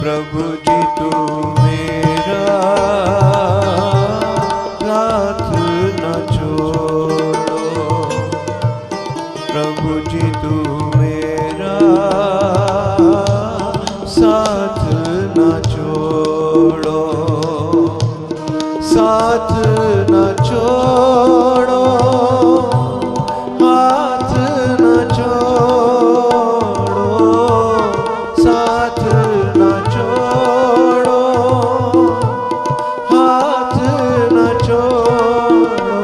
प्रभु जी तू मेरा साथ न छोड़ो, प्रभु जी तू मेरा साथ न छोड़ो, साथ न छोड़ो, हाथ न छोड़ो, साथ न छोड़ो, हाथ न छोड़ो,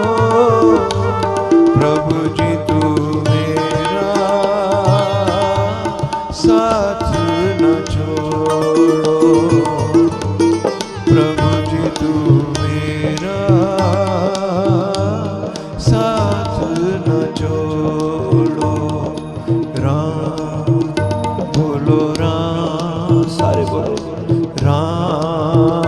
प्रभु जी तू मेरा साथ न छोड़ो, प्रभु जी तू मेरा साथ न छोड़ो। राम बोलो राम, सारे बोलो राम